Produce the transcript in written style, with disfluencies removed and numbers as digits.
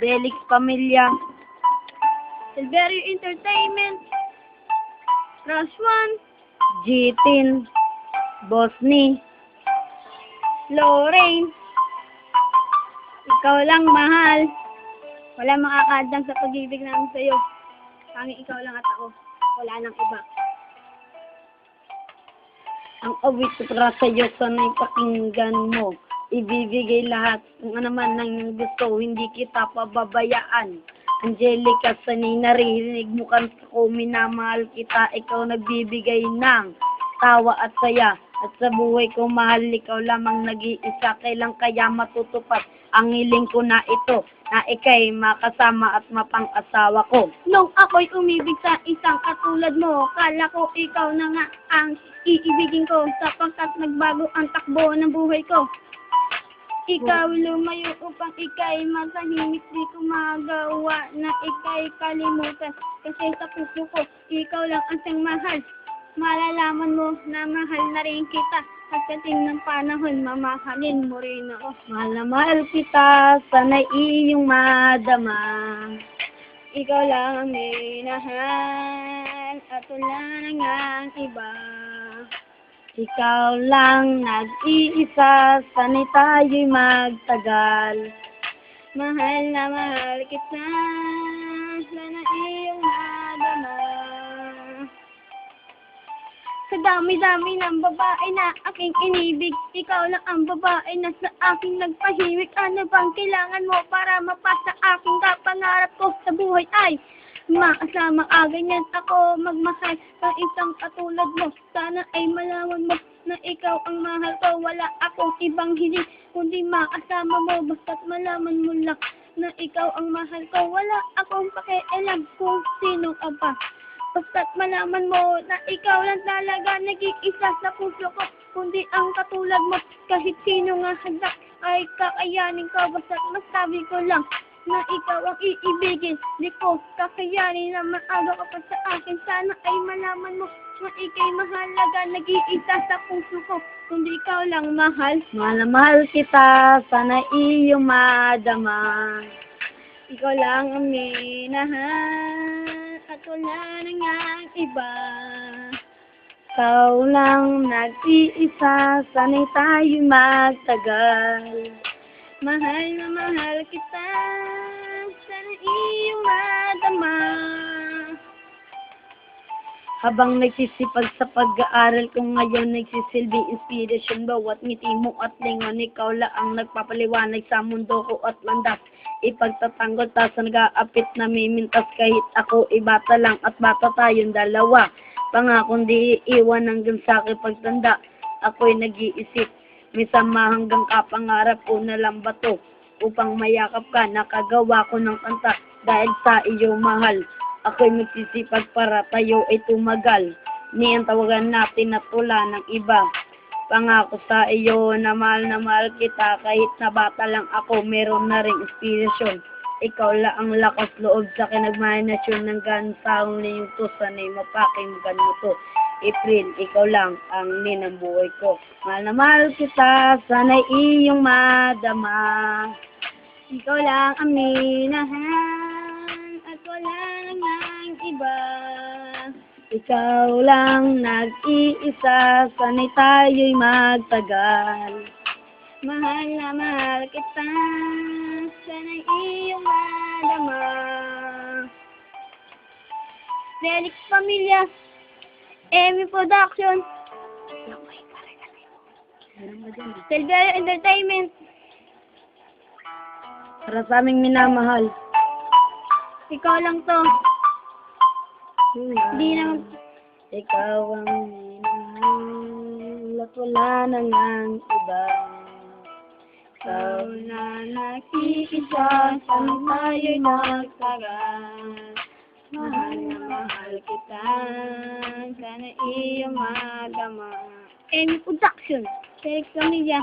Delix Pamilya, Silverio Entertainment, Rush One, Jitin, Bosni, Lorraine, ikaw lang mahal. Wala makakadang sa pag-ibig namin sa'yo. Hanging ikaw lang at ako. Wala nang iba. Ang awit para sa'yo, sana'y pakinggan mo. Ibibigay lahat kung ano man ng gusto. Hindi kita pababayaan. Angelica, sana'y naririnig mo kan ko. Minamahal kita, ikaw nagbibigay ng tawa at saya. At sa buhay ko, mahal, ikaw lamang nag-iisa. Kailan kaya matutupad ang hiling ko na ito, na ikay makasama at mapang-asawa ko. Nung ako'y umibig sa isang katulad mo, kala ko ikaw na nga ang iibigin ko, sapagkat nagbago ang takbo ng buhay ko. Ikaw lumayo upang ikay matahimik, di ko magawa na ikay kalimutan. Kasi sa puso ko, ikaw lang ang siyang mahal. Malalaman mo na mahal na rin kita. Pagdating ng panahon, mamahalin mo rin ako. Mahal na mahal kita, sana'y iyong madama. Ikaw lang ang minahal, at wala nang ang iba. Ikaw lang nag-iisa, sana'y tayo'y magtagal. Mahal na mahal kita, sana'y iyong madama. Sa dami-dami ng babae na aking inibig, ikaw lang ang babae na sa aking nagpahimik. Ano bang kailangan mo para mapasa aking kapangarap ko sa buhay ay makasama ganyan ako magmahal sa isang katulad mo. Sana ay malaman mo na ikaw ang mahal ko. Wala akong ibang hiling kundi makasama mo. Basta't malaman mo lang na ikaw ang mahal ko. Wala akong pakialam kung sino ka pa. Basta't malaman mo na ikaw lang talaga nag-iisa sa puso ko. Kundi ang katulad mo, kahit sino nga handa ay kakayanin ko. Basta't masabi ko lang na ikaw ang iibigin. Di ko kakayanin na maaga ka pa sa akin. Sana ay malaman mo na ikay mahalaga, nag-iisa sa puso ko. Kundi ikaw lang mahal. Mahal na mahal kita, sana iyong madama. Ikaw lang ang minahal, at wala nang ang iba. Ikaw lang nag-iisa, sana'y tayo'y magtagal. Mahal na mahal kita, sana iyong madama. Habang nagsisipag sa pag-aaral ko ngayon, nagsisilbing inspirasyon. Bawat ngiti mo at lingon, ikaw lang ang nagpapaliwanag sa mundo ko at landas. Ipagtatanggol ta sa nag-aapit na mimintas, kahit ako ibata lang at bata tayong dalawa. Pangakong di iwan hanggang sa aking pagtanda, ako'y nag-iisip. May sama hanggang kapangarap ko na lang ba to, upang mayakap ka, nakagawa ko ng kanta dahil sa iyo mahal. Ako'y magsisipag para tayo ay tumagal. Niyang tawagan natin na tula ng iba. Pangako sa iyo na mahal kita, kahit na bata lang ako, meron na ring inspirasyon. Ikaw lang ang lakas loob sa kinagmahinasyon ng gansahong niyong to, sana'y mapakinggan mo to. April, ikaw lang ang ninang buhay ko. Mahal na mahal kita, sana'y iyong madama. Ikaw lang ang minahal, at wala nang ang iba. Ikaw lang nag-iisa, sana'y tayo'y magtagal. Mahal na mahal kita, sana'y iyong madama. Delix Pamilya, Emmy Production, Silverio Entertainment, para sa aming minamahal. Ikaw lang to. Hindi naman. Ikaw ang minahal, at wala nang ang iba. Ikaw na nag-iisa, sana tayo'y magtagal. Mahal na mahal kita, sana iyong madama. Emmy Production, Felix Camilla.